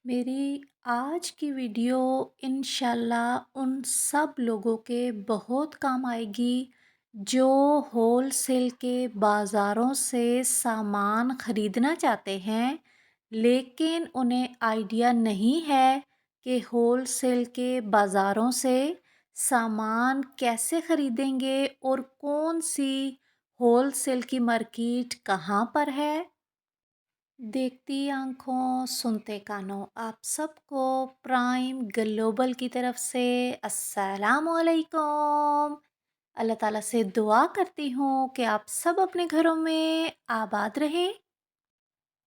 मेरी आज की वीडियो इंशाल्लाह उन सब लोगों के बहुत काम आएगी जो होलसेल के बाज़ारों से सामान ख़रीदना चाहते हैं, लेकिन उन्हें आइडिया नहीं है कि होलसेल के बाज़ारों से सामान कैसे ख़रीदेंगे और कौन सी होलसेल की मार्केट कहाँ पर है। देखती आंखों सुनते कानों आप सबको प्राइम ग्लोबल की तरफ से अस्सलामु अलैकुम। अल्लाह ताला से दुआ करती हूँ कि आप सब अपने घरों में आबाद रहें।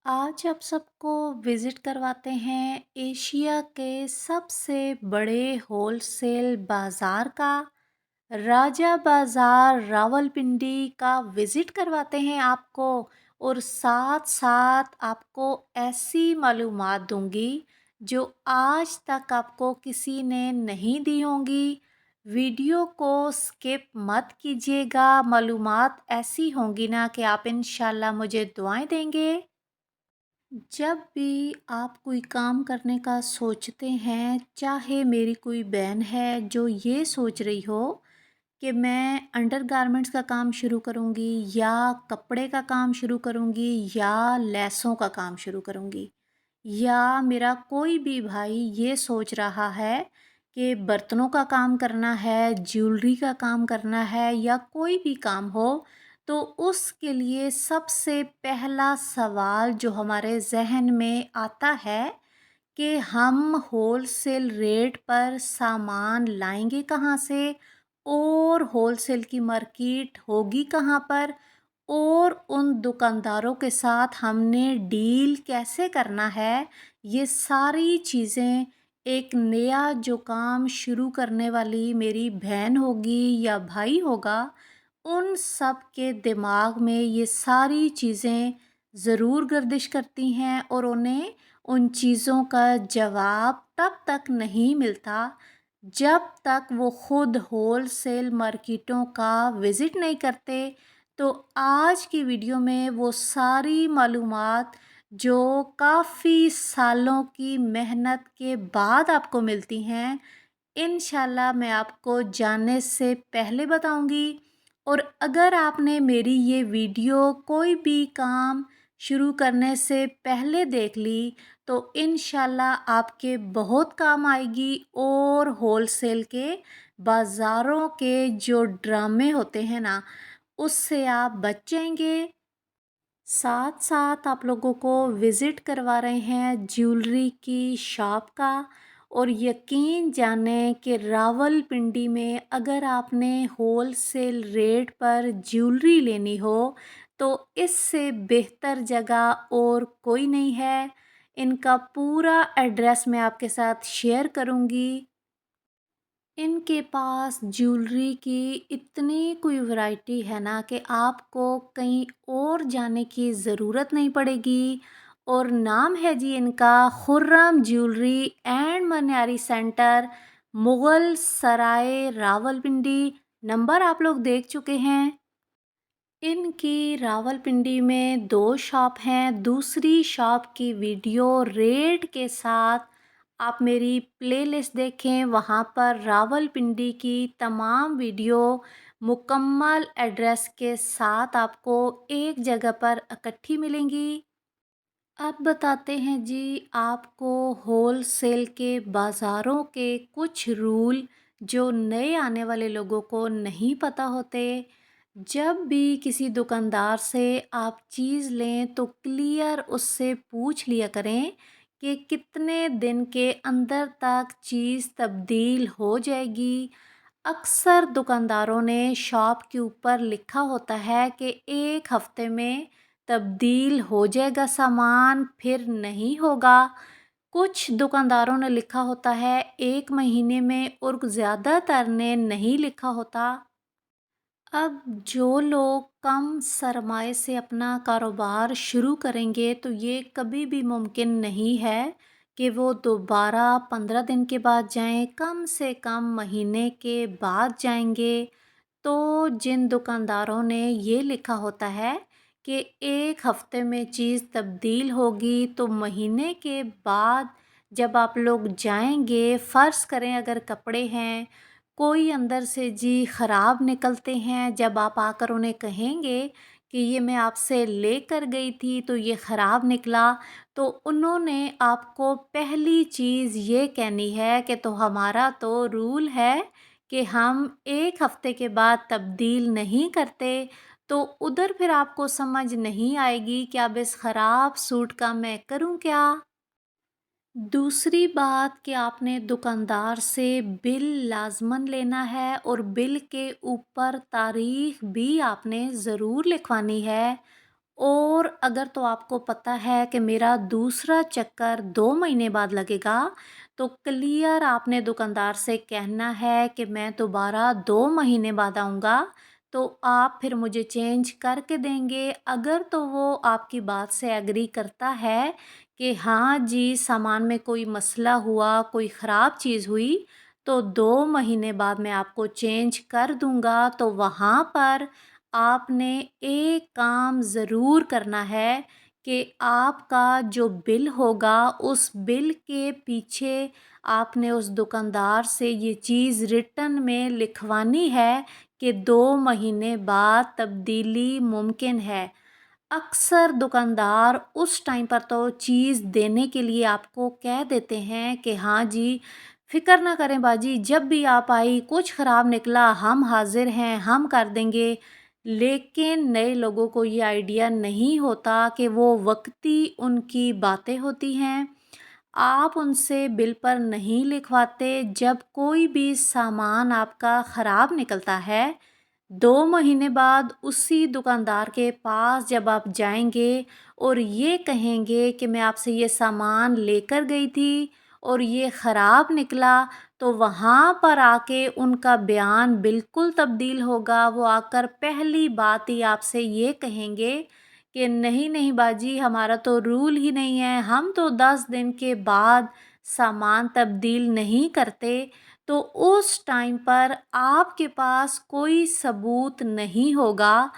आज आप सबको विज़िट करवाते हैं एशिया के सबसे बड़े होलसेल बाज़ार का, राजा बाज़ार रावलपिंडी का विज़िट करवाते हैं आपको। और साथ साथ आपको ऐसी मालूमात दूंगी जो आज तक आपको किसी ने नहीं दी होंगी। वीडियो को स्किप मत कीजिएगा, मालूमात ऐसी होंगी ना कि आप इंशाल्लाह मुझे दुआएं देंगे। जब भी आप कोई काम करने का सोचते हैं, चाहे मेरी कोई बहन है जो ये सोच रही हो कि मैं अंडरगारमेंट्स का काम शुरू करूँगी या कपड़े का काम शुरू करूँगी या लेसों का काम शुरू करूँगी, या मेरा कोई भी भाई ये सोच रहा है कि बर्तनों का काम करना है, ज्वेलरी का काम करना है या कोई भी काम हो, तो उसके लिए सबसे पहला सवाल जो हमारे ज़हन में आता है कि हम होलसेल रेट पर सामान लाएंगे कहाँ से और होलसेल की मार्केट होगी कहाँ पर, और उन दुकानदारों के साथ हमने डील कैसे करना है। ये सारी चीज़ें एक नया जो काम शुरू करने वाली मेरी बहन होगी या भाई होगा, उन सब के दिमाग में ये सारी चीज़ें ज़रूर गर्दिश करती हैं और उन्हें उन चीज़ों का जवाब तब तक नहीं मिलता जब तक वो ख़ुद होलसेल मार्केटों का विज़िट नहीं करते। तो आज की वीडियो में वो सारी मालूमात जो काफ़ी सालों की मेहनत के बाद आपको मिलती हैं, इंशाल्लाह मैं आपको जानने से पहले बताऊंगी। और अगर आपने मेरी ये वीडियो कोई भी काम शुरू करने से पहले देख ली तो इंशाल्लाह आपके बहुत काम आएगी और होलसेल के बाज़ारों के जो ड्रामे होते हैं ना, उससे आप बच जाएंगे। साथ साथ आप लोगों को विज़िट करवा रहे हैं ज्वेलरी की शॉप का। और यकीन जाने कि रावलपिंडी में अगर आपने होलसेल रेट पर ज्वेलरी लेनी हो तो इससे बेहतर जगह और कोई नहीं है। इनका पूरा एड्रेस मैं आपके साथ शेयर करूंगी। इनके पास ज्वेलरी की इतनी कोई वैरायटी है ना कि आपको कहीं और जाने की ज़रूरत नहीं पड़ेगी। और नाम है जी इनका Khurram jewellery and Maniyari centre, Mughal Sarai Rawalpindi. Number आप लोग देख चुके हैं। इनकी रावलपिंडी में दो शॉप हैं। दूसरी शॉप की वीडियो रेट के साथ आप मेरी प्लेलिस्ट देखें, वहाँ पर रावलपिंडी की तमाम वीडियो मुकम्मल एड्रेस के साथ आपको एक जगह पर इकट्ठी मिलेंगी। अब बताते हैं जी आपको होलसेल के बाज़ारों के कुछ रूल जो नए आने वाले लोगों को नहीं पता होते। जब भी किसी दुकानदार से आप चीज़ लें तो क्लियर उससे पूछ लिया करें कि कितने दिन के अंदर तक चीज़ तब्दील हो जाएगी। अक्सर दुकानदारों ने शॉप के ऊपर लिखा होता है कि एक हफ्ते में तब्दील हो जाएगा सामान, फिर नहीं होगा। कुछ दुकानदारों ने लिखा होता है एक महीने में और ज़्यादातर ने नहीं लिखा होता। अब जो लोग कम सरमाए से अपना कारोबार शुरू करेंगे तो ये कभी भी मुमकिन नहीं है कि वो दोबारा 15 दिन के बाद जाएं, कम से कम महीने के बाद जाएंगे। तो जिन दुकानदारों ने ये लिखा होता है कि एक हफ्ते में चीज़ तब्दील होगी तो महीने के बाद जब आप लोग जाएँगे, फ़र्ज़ करें अगर कपड़े हैं, कोई अंदर से जी ख़राब निकलते हैं, जब आप आकर उन्हें कहेंगे कि ये मैं आपसे लेकर गई थी तो ये ख़राब निकला, तो उन्होंने आपको पहली चीज़ ये कहनी है कि तो हमारा तो रूल है कि हम 1 हफ़्ते के बाद तब्दील नहीं करते। तो उधर फिर आपको समझ नहीं आएगी कि अब इस ख़राब सूट का मैं करूँ क्या? दूसरी बात कि आपने दुकानदार से बिल लाज़मन लेना है और बिल के ऊपर तारीख भी आपने ज़रूर लिखवानी है। और अगर तो आपको पता है कि मेरा दूसरा चक्कर 2 महीने बाद लगेगा, तो क्लियर आपने दुकानदार से कहना है कि मैं दोबारा 2 महीने बाद आऊँगा, तो आप फिर मुझे चेंज करके देंगे। अगर तो वो आपकी बात से एग्री करता है कि हाँ जी, सामान में कोई मसला हुआ, कोई ख़राब चीज़ हुई, तो 2 महीने बाद मैं आपको चेंज कर दूँगा। तो वहाँ पर आपने एक काम ज़रूर करना है कि आपका जो बिल होगा, उस बिल के पीछे आपने उस दुकानदार से ये चीज़ रिटन में लिखवानी है कि 2 महीने बाद तब्दीली मुमकिन है। अक्सर दुकानदार उस टाइम पर तो चीज़ देने के लिए आपको कह देते हैं कि हाँ जी, फ़िक्र ना करें बाजी, जब भी आप आई कुछ ख़राब निकला हम हाज़िर हैं, हम कर देंगे। लेकिन नए लोगों को ये आइडिया नहीं होता कि वो वक़्ती उनकी बातें होती हैं। आप उनसे बिल पर नहीं लिखवाते, जब कोई भी सामान आपका ख़राब निकलता है, 2 महीने बाद उसी दुकानदार के पास जब आप जाएँगे और ये कहेंगे कि मैं आपसे ये सामान लेकर गई थी और ये ख़राब निकला, तो वहाँ पर आके उनका बयान बिल्कुल तब्दील होगा। वो आकर पहली बात ही आपसे ये कहेंगे कि नहीं, नहीं बाजी, हमारा तो रूल ही नहीं है, हम तो 10 दिन के बाद सामान तब्दील नहीं करते। तो उस टाइम पर आपके पास कोई सबूत नहीं होगा,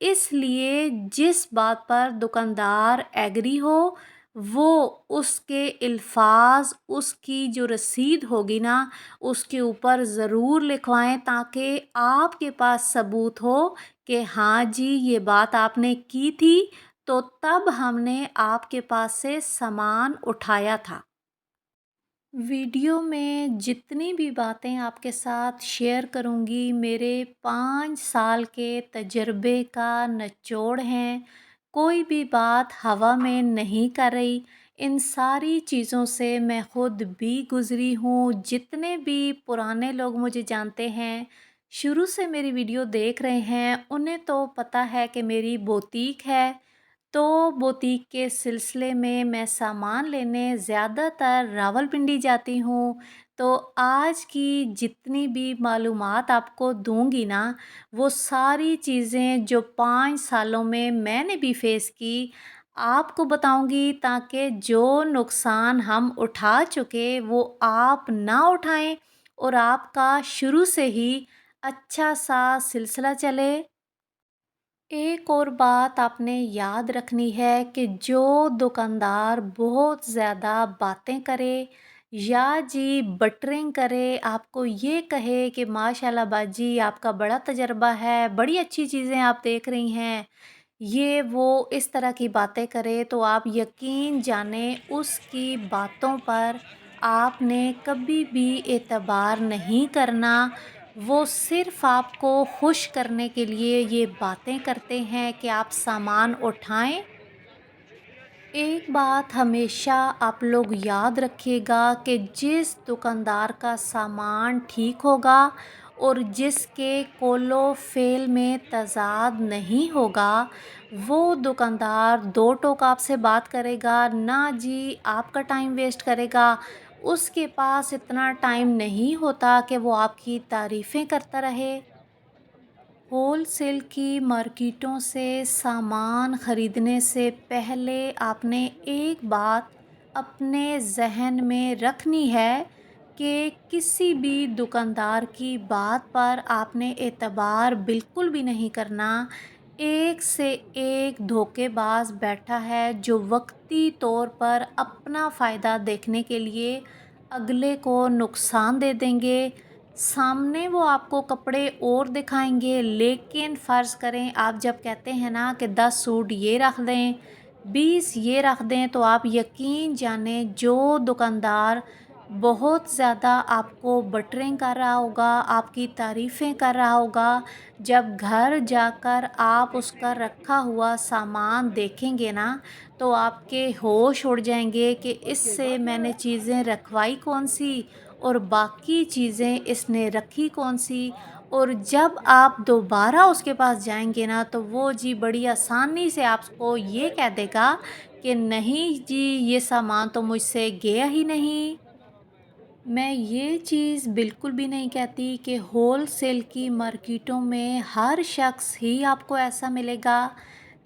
इसलिए जिस बात पर दुकानदार एग्री हो, वो उसके अल्फाज़, उसकी जो रसीद होगी ना, उसके ऊपर ज़रूर लिखवाएँ ताकि आपके पास सबूत हो कि हाँ जी, ये बात आपने की थी, तो तब हमने आपके पास से सामान उठाया था। वीडियो में जितनी भी बातें आपके साथ शेयर करूंगी, मेरे 5 साल के तजर्बे का निचोड़ हैं। कोई भी बात हवा में नहीं कर रही। इन सारी चीज़ों से मैं खुद भी गुज़री हूँ। जितने भी पुराने लोग मुझे जानते हैं, शुरू से मेरी वीडियो देख रहे हैं, उन्हें तो पता है कि मेरी बुटीक है। तो बुटीक के सिलसिले में मैं सामान लेने ज़्यादातर रावलपिंडी जाती हूँ। तो आज की जितनी भी मालूमात आपको दूँगी ना, वो सारी चीज़ें जो 5 सालों में मैंने भी फ़ेस की, आपको बताऊँगी ताकि जो नुकसान हम उठा चुके, वो आप ना उठाएँ और आपका शुरू से ही अच्छा-सा सिलसिला चले। एक और बात आपने याद रखनी है कि जो दुकानदार बहुत ज़्यादा बातें करे या जी बटरिंग करे, आपको ये कहे कि माशाल्लाह बाजी, आपका बड़ा तजर्बा है, बड़ी अच्छी चीज़ें आप देख रही हैं, ये वो इस तरह की बातें करे, तो आप यकीन जाने उसकी बातों पर आपने कभी भी एतबार नहीं करना। वो सिर्फ़ आपको खुश करने के लिए ये बातें करते हैं कि आप सामान उठाएँ। एक बात हमेशा आप लोग याद रखिएगा कि जिस दुकानदार का सामान ठीक होगा और जिसके कोलो फेल में तज़ाद नहीं होगा, वो दुकानदार दो टोक आपसे बात करेगा ना जी, आपका टाइम वेस्ट करेगा। उसके पास इतना टाइम नहीं होता कि वो आपकी तारीफ़ें करता रहे। होलसेल की मार्केटों से सामान खरीदने से पहले आपने एक बात अपने ज़हन में रखनी है कि किसी भी दुकानदार की बात पर आपने एतबार बिल्कुल भी नहीं करना। ایک سے ایک دھوکے باز بیٹھا ہے جو وقتی طور پر اپنا فائدہ دیکھنے کے لیے اگلے کو نقصان دے دیں گے۔ سامنے وہ آپ کو کپڑے اور دکھائیں گے، لیکن فرض کریں آپ جب کہتے ہیں نا کہ 10 سوٹ یہ رکھ دیں، 20 یہ رکھ دیں، تو آپ یقین جانیں جو دکاندار بہت زیادہ آپ کو بٹرنگ کر رہا ہوگا، آپ کی تعریفیں کر رہا ہوگا، جب گھر جا کر آپ اس کا رکھا ہوا سامان دیکھیں گے نا، تو آپ کے ہوش اڑ جائیں گے کہ اس سے میں نے چیزیں رکھوائی کون سی اور باقی چیزیں اس نے رکھی کون سی۔ اور جب آپ دوبارہ اس کے پاس جائیں گے نا، تو وہ جی بڑی آسانی سے آپ کو یہ کہہ دے گا کہ نہیں جی یہ سامان تو مجھ سے گیا ہی نہیں۔ میں یہ چیز بالکل بھی نہیں کہتی کہ ہول سیل کی مارکیٹوں میں ہر شخص ہی آپ کو ایسا ملے گا۔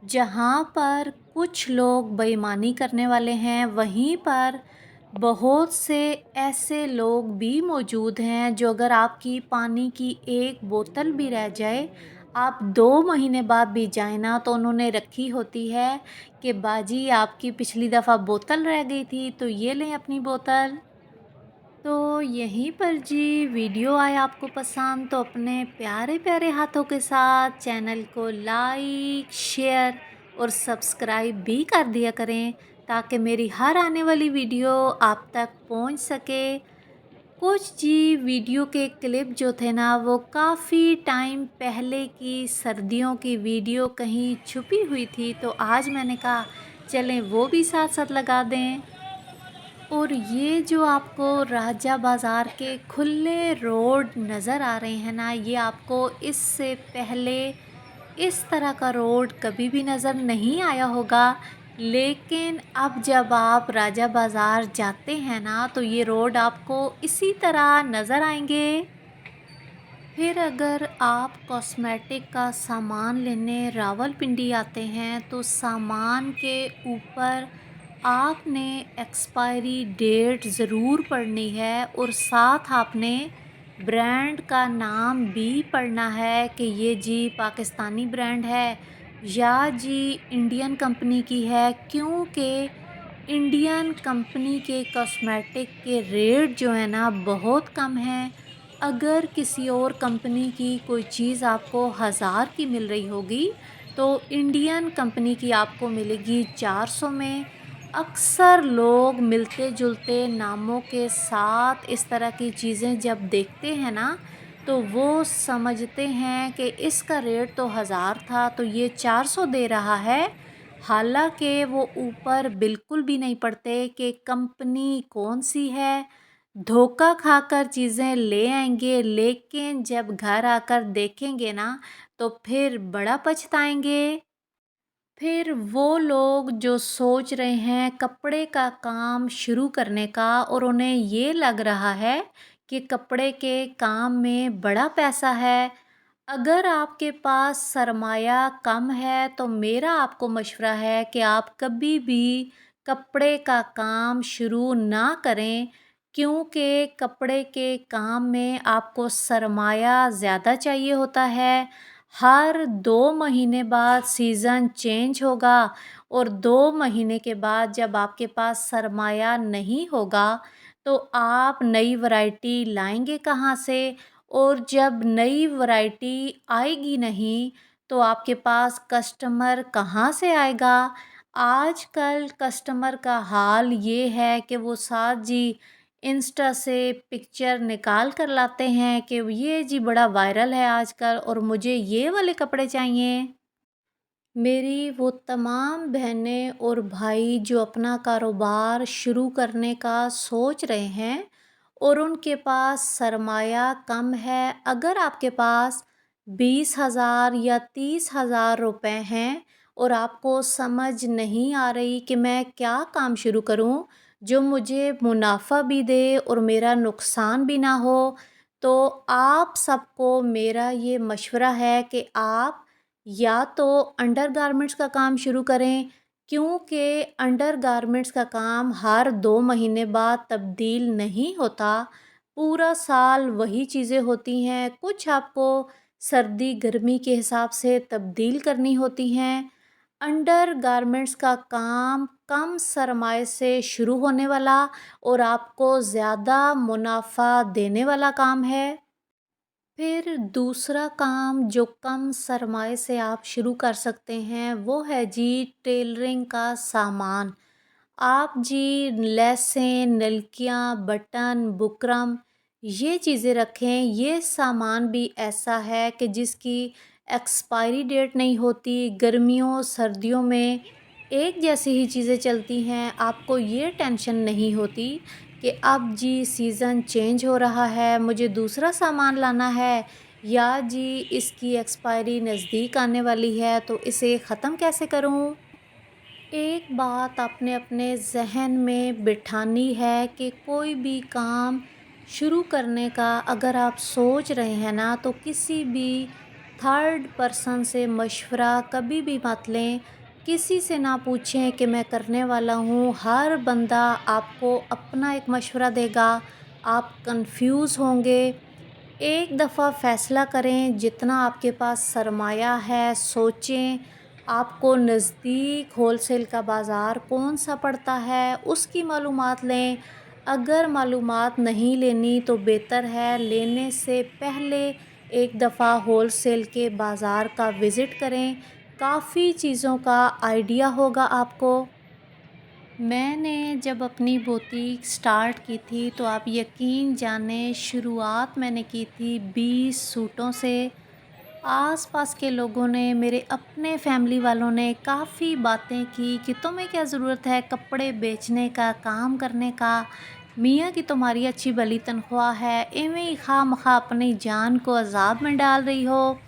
جہاں پر کچھ لوگ بے ایمانی کرنے والے ہیں، وہیں پر بہت سے ایسے لوگ بھی موجود ہیں جو اگر آپ کی پانی کی ایک بوتل بھی رہ جائے، آپ 2 مہینے بعد بھی جائیں نا، تو انہوں نے رکھی ہوتی ہے کہ باجی آپ کی پچھلی دفعہ بوتل رہ گئی تھی تو یہ لیں اپنی بوتل۔ تو یہیں پر جی ویڈیو آئے آپ کو پسند تو اپنے پیارے پیارے ہاتھوں کے ساتھ چینل کو لائک، شیئر اور سبسکرائب بھی کر دیا کریں، تاکہ میری ہر آنے والی ویڈیو آپ تک پہنچ سکے۔ کچھ جی ویڈیو کے کلپ جو تھے نا، وہ کافی ٹائم پہلے کی سردیوں کی ویڈیو کہیں چھپی ہوئی تھی، تو آج میں نے کہا چلیں وہ بھی ساتھ ساتھ لگا دیں۔ اور یہ جو آپ کو راجہ بازار کے کھلے روڈ نظر آ رہے ہیں نا، یہ آپ کو اس سے پہلے اس طرح کا روڈ کبھی بھی نظر نہیں آیا ہوگا، لیکن اب جب آپ راجہ بازار جاتے ہیں نا، تو یہ روڈ آپ کو اسی طرح نظر آئیں گے۔ پھر اگر آپ کاسمیٹک کا سامان لینے راولپنڈی آتے ہیں، تو سامان کے اوپر آپ نے ایکسپائری ڈیٹ ضرور پڑھنی ہے، اور ساتھ آپ نے برانڈ کا نام بھی پڑھنا ہے کہ یہ جی پاکستانی برانڈ ہے یا جی انڈین کمپنی کی ہے، کیونکہ انڈین کمپنی کے کاسمیٹک کے ریٹ جو ہیں نا بہت کم ہیں۔ اگر کسی اور کمپنی کی کوئی چیز آپ کو 1000 کی مل رہی ہوگی، تو انڈین کمپنی کی آپ کو ملے گی 400 میں۔ اکثر لوگ ملتے جلتے ناموں کے ساتھ اس طرح کی چیزیں جب دیکھتے ہیں نا، تو وہ سمجھتے ہیں کہ اس کا ریٹ تو 1000 تھا تو یہ 400 دے رہا ہے، حالانکہ وہ اوپر بالکل بھی نہیں پڑھتے کہ کمپنی کون سی ہے۔ دھوکہ کھا کر چیزیں لے آئیں گے، لیکن جب گھر آ کر دیکھیں گے نا، تو پھر بڑا پچھتائیں گے۔ پھر وہ لوگ جو سوچ رہے ہیں کپڑے کا کام شروع کرنے کا، اور انہیں یہ لگ رہا ہے کہ کپڑے کے کام میں بڑا پیسہ ہے، اگر آپ کے پاس سرمایہ کم ہے تو میرا آپ کو مشورہ ہے کہ آپ کبھی بھی کپڑے کا کام شروع نہ کریں، کیونکہ کپڑے کے کام میں آپ کو سرمایہ زیادہ چاہیے ہوتا ہے۔ ہر 2 مہینے بعد سیزن چینج ہوگا، اور 2 مہینے کے بعد جب آپ کے پاس سرمایہ نہیں ہوگا تو آپ نئی ورائٹی لائیں گے کہاں سے، اور جب نئی ورائٹی آئے گی نہیں تو آپ کے پاس کسٹمر کہاں سے آئے گا۔ آج کل کسٹمر کا حال یہ ہے کہ وہ ساتھ جی انسٹا سے پکچر نکال کر لاتے ہیں کہ یہ جی بڑا وائرل ہے آج کل اور مجھے یہ والے کپڑے چاہیے۔ میری وہ تمام بہنیں اور بھائی جو اپنا کاروبار شروع کرنے کا سوچ رہے ہیں اور ان کے پاس سرمایہ کم ہے، اگر آپ کے پاس 20,000 یا 30,000 روپے ہیں اور آپ کو سمجھ نہیں آ رہی کہ میں کیا کام شروع کروں جو مجھے منافع بھی دے اور میرا نقصان بھی نہ ہو، تو آپ سب کو میرا یہ مشورہ ہے کہ آپ یا تو انڈر گارمنٹس کا کام شروع کریں، کیونکہ انڈر گارمنٹس کا کام ہر 2 مہینے بعد تبدیل نہیں ہوتا، پورا سال وہی چیزیں ہوتی ہیں، کچھ آپ کو सर्दी गर्मी के हिसाब से तब्दील करनी होती हैं। अंडर गारमेंट्स का काम कम सरमाए से शुरू होने वाला और आपको ज़्यादा मुनाफा देने वाला काम है। फिर दूसरा काम जो कम सरमाए से आप शुरू कर सकते हैं वो है जी टेलरिंग का सामान। आप जी लेसें, नलकियाँ, बटन, बुकरम ये चीज़ें रखें। ये सामान भी ऐसा है कि जिसकी एक्सपायरी डेट नहीं होती। गर्मियों, सर्दियों में एक जैसी ही चीज़ें चलती हैं। आपको ये टेंशन नहीं होती कि अब जी सीज़न चेंज हो रहा है, मुझे दूसरा सामान लाना है या जी इसकी एक्सपायरी नज़दीक आने वाली है तो इसे ख़त्म कैसे करूँ? एक बात आपने अपने ज़हन में बिठानी है कि कोई भी काम शुरू करने का अगर आप सोच रहे हैं ना तो किसी भी थर्ड पर्सन से मशवरा कभी भी मत लें। किसी से ना पूछें कि मैं करने वाला हूँ। हर बंदा आपको अपना एक मशवरा देगा, आप कंफ्यूज होंगे। एक दफ़ा फ़ैसला करें, जितना आपके पास सरमाया है सोचें, आपको नज़दीक होलसेल का बाज़ार कौन-सा पड़ता है, उसकी मालूमात लें। अगर मालूमात नहीं लेनी तो बेहतर है लेने से पहले एक दफ़ा होलसेल के बाज़ार का विज़िट करें, काफ़ी चीज़ों का आइडिया होगा आपको। मैंने जब अपनी बुटीक स्टार्ट की थी तो आप यकीन जाने शुरुआत मैंने की थी 20 सूटों से। आस-पास के लोगों ने, मेरे अपने फैमिली वालों ने काफ़ी बातें की कि तुम्हें क्या ज़रूरत है कपड़े बेचने का, काम करने का, मियाँ की तुम्हारी अच्छी भली तनख्वाह है, इवें ही खामखा अपनी जान को अज़ाब में डाल रही हो।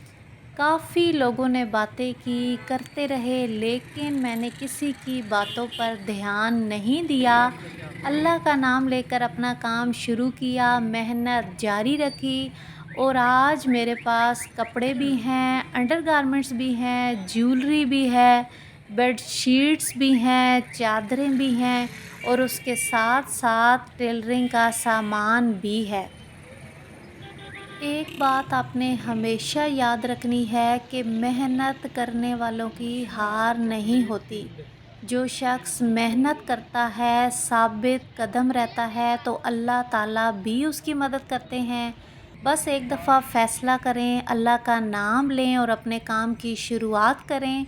काफ़ी लोगों ने बातें की, करते रहे, लेकिन मैंने किसी की बातों पर ध्यान नहीं दिया। अल्लाह का नाम लेकर अपना काम शुरू किया, मेहनत जारी रखी और आज मेरे पास कपड़े भी हैं, अंडरगारमेंट्स भी हैं, ज्वेलरी भी है, बेडशीट्स भी हैं, चादरें भी हैं और उसके साथ-साथ टेलरिंग का सामान भी है। एक बात आपने हमेशा याद रखनी है कि मेहनत करने वालों की हार नहीं होती। जो शख्स मेहनत करता है, साबित कदम रहता है तो अल्लाह ताला भी उसकी मदद करते हैं। बस एक दफ़ा फ़ैसला करें, अल्लाह का नाम लें और अपने काम की शुरुआत करें।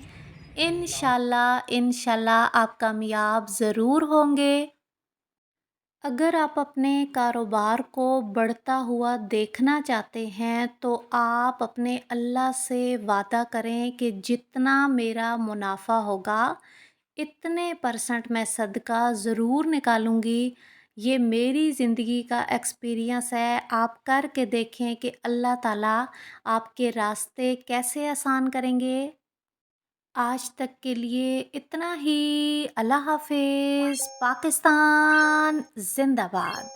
इंशाल्लाह, इंशाल्लाह आप कामयाब ज़रूर होंगे। अगर आप अपने कारोबार को बढ़ता हुआ देखना चाहते हैं तो आप अपने अल्लाह से वादा करें कि जितना मेरा मुनाफा होगा इतने परसेंट मैं सदका ज़रूर निकालूंगी। ये मेरी ज़िंदगी का एक्सपीरियंस है। आप करके देखें कि अल्लाह ताला आपके रास्ते कैसे आसान करेंगे। आज तक के लिए इतना ही। अल्लाह हाफ़िज़। पाकिस्तान ज़िंदाबाद।